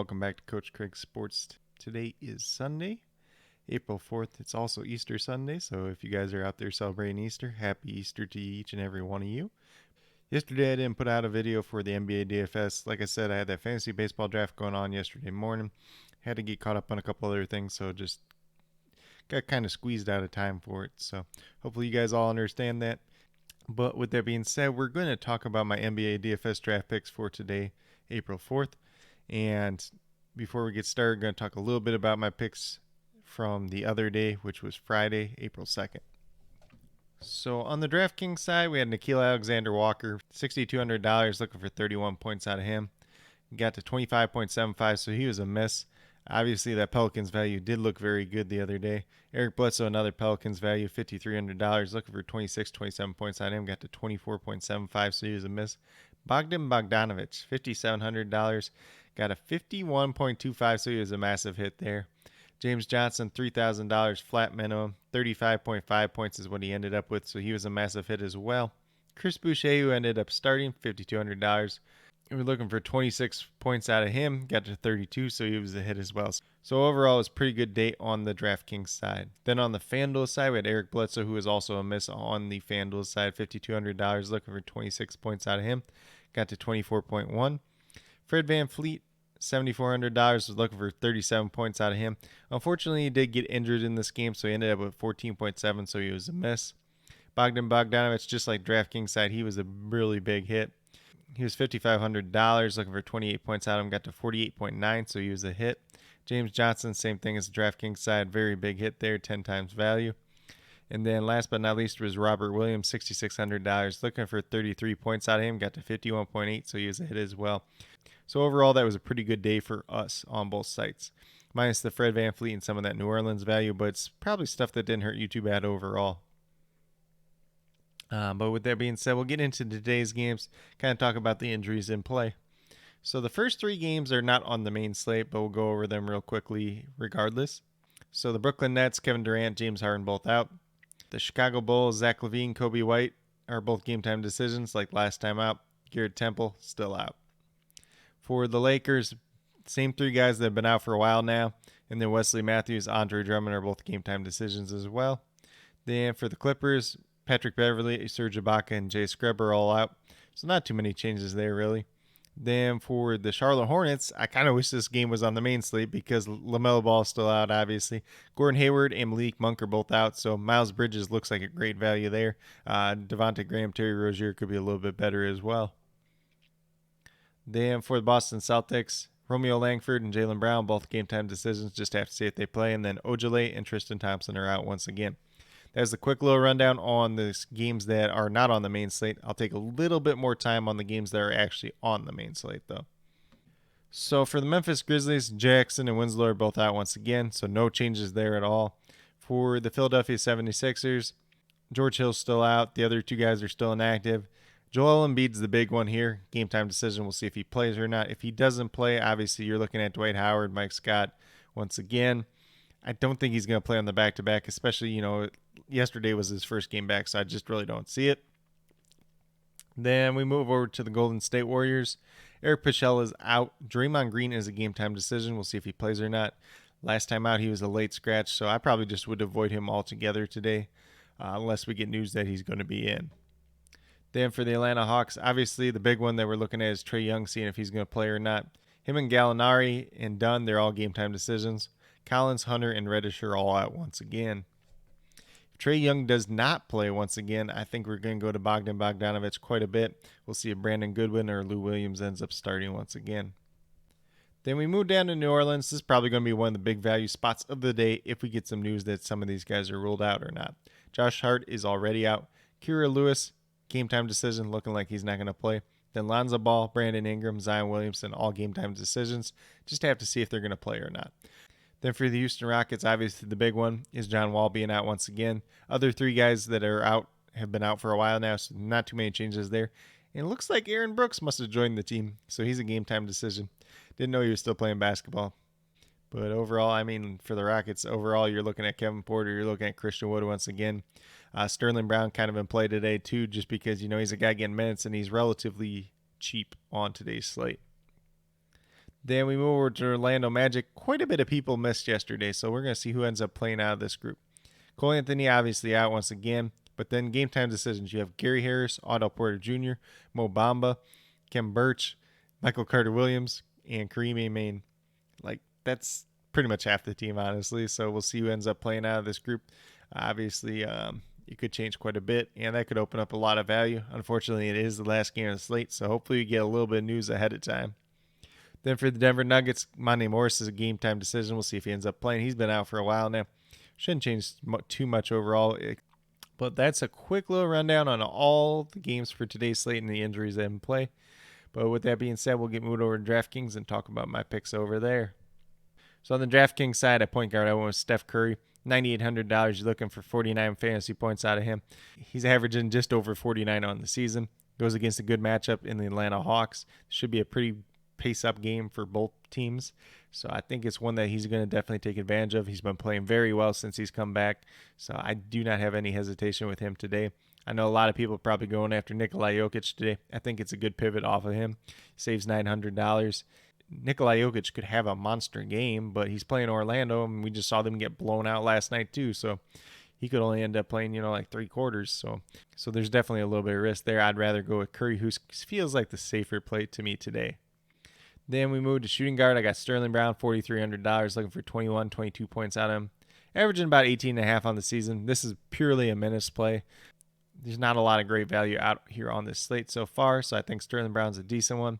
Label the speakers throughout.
Speaker 1: Welcome back to Coach Craig Sports. Today is Sunday, April 4th. It's also Easter Sunday, so if you guys are out there celebrating Easter, happy Easter to each and every one of you. Yesterday I didn't put out a video for the NBA DFS. Like I said, I had that fantasy baseball draft going on yesterday morning. Had to get caught up on a couple other things, so just got kind of squeezed out of time for it. So hopefully you guys all understand that. But with that being said, we're going to talk about my NBA DFS draft picks for today, April 4th. And before we get started, I'm going to talk a little bit about my picks from the other day, which was Friday, April 2nd. So on the DraftKings side, we had Nickeil Alexander-Walker, $6,200, looking for 31 points out of him. Got to 25.75, so he was a miss. Obviously, that Pelicans value did look very good the other day. Eric Bledsoe, another Pelicans value, $5,300, looking for 27 points on him. Got to 24.75, so he was a miss. Bogdan Bogdanovic, $5,700, got a 51.25, so he was a massive hit there. James Johnson, $3,000, flat minimum, 35.5 points is what he ended up with, so he was a massive hit as well. Chris Boucher, who ended up starting, $5,200. We're looking for 26 points out of him. Got to 32, so he was a hit as well. So overall, it was a pretty good day on the DraftKings side. Then on the FanDuel side, we had Eric Bledsoe, who was also a miss on the FanDuel side. $5,200, looking for 26 points out of him. Got to 24.1. Fred VanVleet, $7,400, was looking for 37 points out of him. Unfortunately, he did get injured in this game, so he ended up with 14.7, so he was a miss. Bogdan Bogdanovic, just like DraftKings side, he was a really big hit. He was $5,500, looking for 28 points out of him, got to 48.9, so he was a hit. James Johnson, same thing as the DraftKings side, very big hit there, 10 times value. And then last but not least was Robert Williams, $6,600, looking for 33 points out of him, got to 51.8, so he was a hit as well. So overall, that was a pretty good day for us on both sites, minus the Fred VanVleet and some of that New Orleans value, but it's probably stuff that didn't hurt you too bad overall. But with that being said, we'll get into today's games, kind of talk about the injuries in play. So the first three games are not on the main slate, but we'll go over them real quickly regardless. So the Brooklyn Nets, Kevin Durant, James Harden both out. The Chicago Bulls, Zach LaVine, Kobe White are both game time decisions like last time out. Garrett Temple still out. For the Lakers, same three guys that have been out for a while now. And then Wesley Matthews, Andre Drummond are both game time decisions as well. Then for the Clippers, Patrick Beverley, Serge Ibaka, and Jay Scrubb are all out. So not too many changes there, really. Then for the Charlotte Hornets, I kind of wish this game was on the main slate because LaMelo Ball is still out, obviously. Gordon Hayward and Malik Monk are both out, so Miles Bridges looks like a great value there. Devontae Graham, Terry Rozier could be a little bit better as well. Then for the Boston Celtics, Romeo Langford and Jaylen Brown, both game time decisions. Just have to see if they play. And then Ojale and Tristan Thompson are out once again. That's a quick little rundown on the games that are not on the main slate. I'll take a little bit more time on the games that are actually on the main slate, though. So for the Memphis Grizzlies, Jackson and Winslow are both out once again, so no changes there at all. For the Philadelphia 76ers, George Hill's still out. The other two guys are still inactive. Joel Embiid's the big one here. Game time decision. We'll see if he plays or not. If he doesn't play, obviously you're looking at Dwight Howard, Mike Scott once again. I don't think he's going to play on the back-to-back, especially, yesterday was his first game back, so I just really don't see it. Then we move over to the Golden State Warriors. Eric Paschall is out. Draymond Green is a game-time decision. We'll see if he plays or not. Last time out, he was a late scratch, so I probably just would avoid him altogether today, unless we get news that he's going to be in. Then for the Atlanta Hawks, obviously the big one that we're looking at is Trae Young, seeing if he's going to play or not. Him and Gallinari and Dunn, they're all game-time decisions. Collins, Hunter, and Reddish are all out once again. If Trae Young does not play once again, I think we're going to go to Bogdan Bogdanovic quite a bit. We'll see if Brandon Goodwin or Lou Williams ends up starting once again. Then we move down to New Orleans. This is probably going to be one of the big value spots of the day if we get some news that some of these guys are ruled out or not. Josh Hart is already out. Kira Lewis, game time decision, looking like he's not going to play. Then Lonzo Ball, Brandon Ingram, Zion Williamson, all game time decisions. Just have to see if they're going to play or not. Then for the Houston Rockets, obviously the big one is John Wall being out once again. Other three guys that are out have been out for a while now, so not too many changes there. And it looks like Aaron Brooks must have joined the team, so he's a game time decision. Didn't know he was still playing basketball. But overall, for the Rockets, overall, you're looking at Kevin Porter, you're looking at Christian Wood once again. Sterling Brown kind of in play today too, just because, he's a guy getting minutes and he's relatively cheap on today's slate. Then we move over to Orlando Magic. Quite a bit of people missed yesterday, so we're going to see who ends up playing out of this group. Cole Anthony obviously out once again, but then game time decisions. You have Gary Harris, Otto Porter Jr., Mo Bamba, Kem Birch, Michael Carter-Williams, and Kareem Maine. That's pretty much half the team, honestly, so we'll see who ends up playing out of this group. Obviously, it could change quite a bit, and that could open up a lot of value. Unfortunately, it is the last game of the slate, so hopefully we get a little bit of news ahead of time. Then for the Denver Nuggets, Monte Morris is a game time decision. We'll see if he ends up playing. He's been out for a while now. Shouldn't change too much overall. But that's a quick little rundown on all the games for today's slate and the injuries that in play. But with that being said, we'll get moved over to DraftKings and talk about my picks over there. So on the DraftKings side, at point guard, I went with Steph Curry. $9,800. You're looking for 49 fantasy points out of him. He's averaging just over 49 on the season. Goes against a good matchup in the Atlanta Hawks. Should be a pretty pace-up game for both teams. So I think it's one that he's going to definitely take advantage of. He's been playing very well since he's come back. So I do not have any hesitation with him today. I know a lot of people are probably going after Nikola Jokic today. I think it's a good pivot off of him. Saves $900. Nikola Jokic could have a monster game, but he's playing Orlando, and we just saw them get blown out last night too. So he could only end up playing, like 3 quarters. So there's definitely a little bit of risk there. I'd rather go with Curry, who feels like the safer play to me today. Then we moved to shooting guard. I got Sterling Brown, $4,300, looking for 21, 22 points out of him. Averaging about 18.5 on the season. This is purely a minutes play. There's not a lot of great value out here on this slate so far, so I think Sterling Brown's a decent one.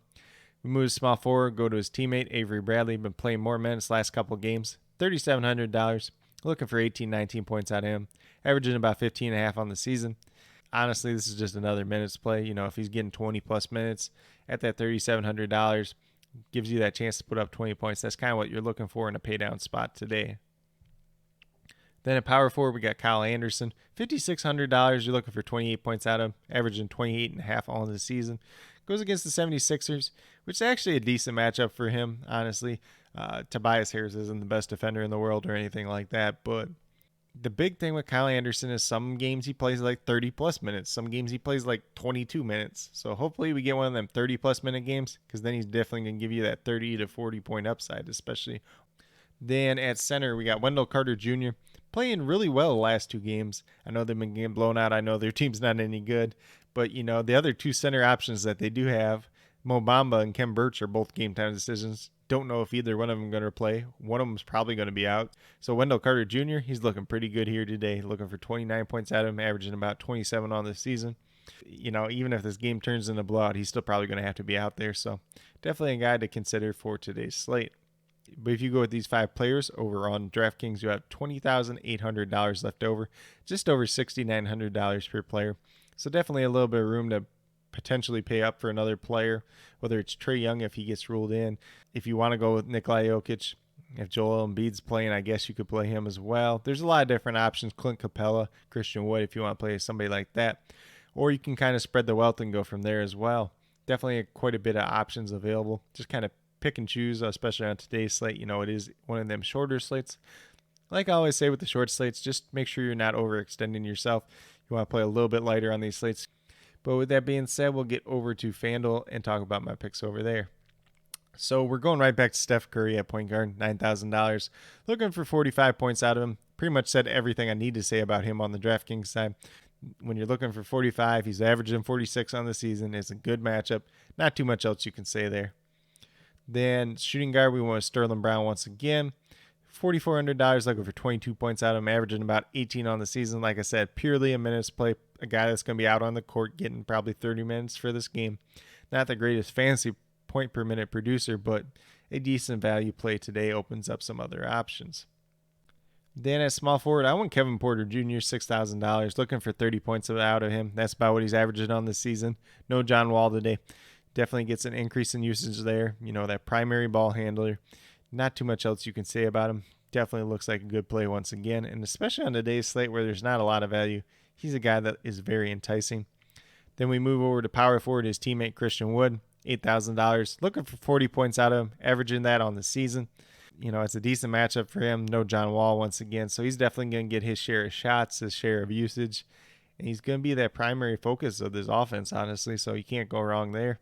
Speaker 1: We move to small forward, go to his teammate, Avery Bradley. Been playing more minutes last couple of games. $3,700. Looking for 18, 19 points out of him. Averaging about 15.5 on the season. Honestly, this is just another minutes play. If he's getting 20-plus minutes at that $3,700, gives you that chance to put up 20 points. That's kind of what you're looking for in a paydown spot today. Then at power forward, we got Kyle Anderson. $5,600. You're looking for 28 points out of him, averaging 28.5 on the season. Goes against the 76ers, which is actually a decent matchup for him, honestly. Tobias Harris isn't the best defender in the world or anything like that, but the big thing with Kyle Anderson is some games he plays like 30-plus minutes. Some games he plays like 22 minutes. So hopefully we get one of them 30-plus minute games, because then he's definitely going to give you that 30 to 40-point upside, especially. Then at center, we got Wendell Carter Jr. playing really well the last 2 games. I know they've been getting blown out. I know their team's not any good. But, the other 2 center options that they do have, Mo Bamba and Kem Birch, are both game time decisions. Don't know if either one of them are going to play. One of them is probably going to be out. So Wendell Carter Jr., he's looking pretty good here today. Looking for 29 points out of him, averaging about 27 on the season. Even if this game turns into a blowout, he's still probably going to have to be out there. So definitely a guy to consider for today's slate. But if you go with these 5 players over on DraftKings, you have $20,800 left over, just over $6,900 per player. So definitely a little bit of room to potentially pay up for another player, whether it's Trae Young if he gets ruled in. If you want to go with Nikola Jokic, if Joel Embiid's playing, I guess you could play him as well. There's a lot of different options. Clint Capella, Christian Wood, if you want to play somebody like that. Or you can kind of spread the wealth and go from there as well. Definitely quite a bit of options available. Just kind of pick and choose, especially on today's slate. It is one of them shorter slates. Like I always say with the short slates, just make sure you're not overextending yourself. You want to play a little bit lighter on these slates. But with that being said, we'll get over to FanDuel and talk about my picks over there. So we're going right back to Steph Curry at point guard, $9,000. Looking for 45 points out of him. Pretty much said everything I need to say about him on the DraftKings side. When you're looking for 45, he's averaging 46 on the season. It's a good matchup. Not too much else you can say there. Then shooting guard, we want Sterling Brown once again. $4,400, looking for 22 points out of him, averaging about 18 on the season. Like I said, purely a minutes play. A guy that's going to be out on the court getting probably 30 minutes for this game. Not the greatest fancy point per minute producer, but a decent value play today opens up some other options. Then at small forward, I went Kevin Porter Jr., $6,000, looking for 30 points out of him. That's about what he's averaging on this season. No John Wall today. Definitely gets an increase in usage there. That primary ball handler. Not too much else you can say about him. Definitely looks like a good play once again. And especially on today's slate where there's not a lot of value, he's a guy that is very enticing. Then we move over to power forward, his teammate Christian Wood, $8,000. Looking for 40 points out of him, averaging that on the season. It's a decent matchup for him. No John Wall once again. So he's definitely going to get his share of shots, his share of usage. And he's going to be that primary focus of this offense, honestly. So you can't go wrong there.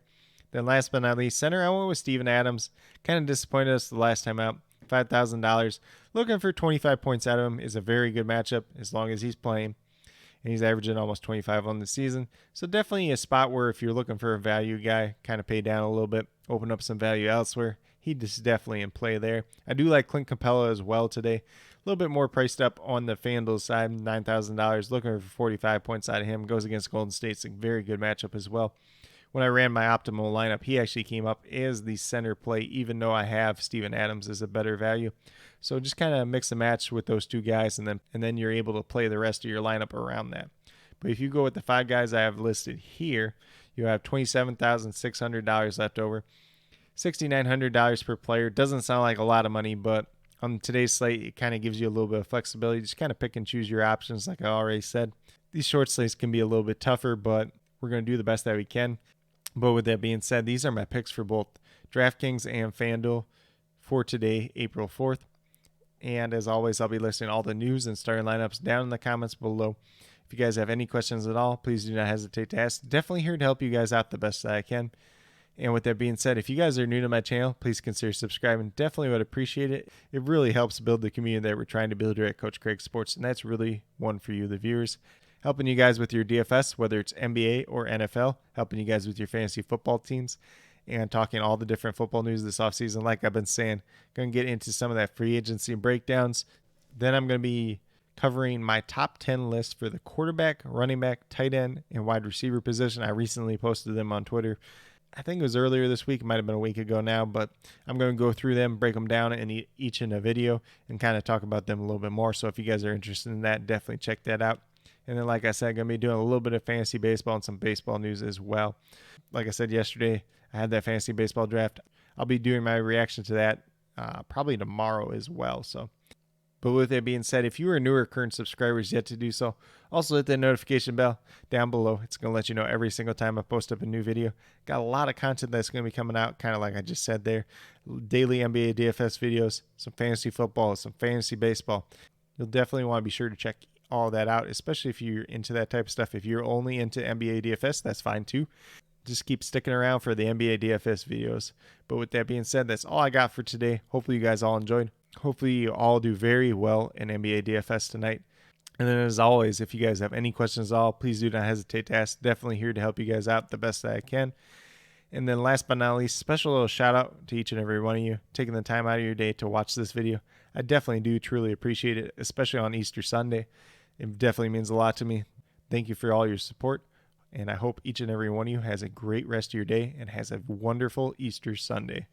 Speaker 1: Then last but not least, center, I went with Steven Adams. Kind of disappointed us the last time out. $5,000. Looking for 25 points out of him is a very good matchup as long as he's playing. And he's averaging almost 25 on the season. So definitely a spot where if you're looking for a value guy, kind of pay down a little bit, open up some value elsewhere. He's definitely in play there. I do like Clint Capella as well today. A little bit more priced up on the FanDuel side, $9,000. Looking for 45 points out of him. Goes against Golden State. It's a very good matchup as well. When I ran my optimal lineup, he actually came up as the center play, even though I have Steven Adams as a better value. So just kind of mix and match with those two guys, and then you're able to play the rest of your lineup around that. But if you go with the 5 guys I have listed here, you have $27,600 left over. $6,900 per player. Doesn't sound like a lot of money, but on today's slate, it kind of gives you a little bit of flexibility. Just kind of pick and choose your options, like I already said. These short slates can be a little bit tougher, but we're going to do the best that we can. But with that being said, these are my picks for both DraftKings and FanDuel for today, April 4th. And as always, I'll be listing all the news and starting lineups down in the comments below. If you guys have any questions at all, please do not hesitate to ask. Definitely here to help you guys out the best that I can. And with that being said, if you guys are new to my channel, please consider subscribing. Definitely would appreciate it. It really helps build the community that we're trying to build here at Coach Craig Sports, and that's really one for you, the viewers. Helping you guys with your DFS, whether it's NBA or NFL, helping you guys with your fantasy football teams, and talking all the different football news this offseason. Like I've been saying, going to get into some of that free agency breakdowns. Then I'm going to be covering my top 10 list for the quarterback, running back, tight end, and wide receiver position. I recently posted them on Twitter. I think it was earlier this week. It might have been a week ago now, but I'm going to go through them, break them down in each in a video, and kind of talk about them a little bit more. So if you guys are interested in that, definitely check that out. And then, like I said, I'm going to be doing a little bit of fantasy baseball and some baseball news as well. Like I said yesterday, I had that fantasy baseball draft. I'll be doing my reaction to that probably tomorrow as well. But with that being said, if you are newer current subscribers yet to do so, also hit that notification bell down below. It's going to let you know every single time I post up a new video. Got a lot of content that's going to be coming out, kind of like I just said there. Daily NBA DFS videos, some fantasy football, some fantasy baseball. You'll definitely want to be sure to check all that out, especially if you're into that type of stuff. If you're only into NBA DFS, that's fine too. Just keep sticking around for the NBA DFS videos. But with that being said, that's all I got for today. Hopefully you guys all enjoyed. Hopefully you all do very well in NBA DFS tonight. And then as always, if you guys have any questions at all, please do not hesitate to ask. Definitely here to help you guys out the best that I can. And then last but not least, special little shout out to each and every one of you taking the time out of your day to watch this video. I definitely do truly appreciate it, especially on Easter Sunday. It definitely means a lot to me. Thank you for all your support. And I hope each and every one of you has a great rest of your day and has a wonderful Easter Sunday.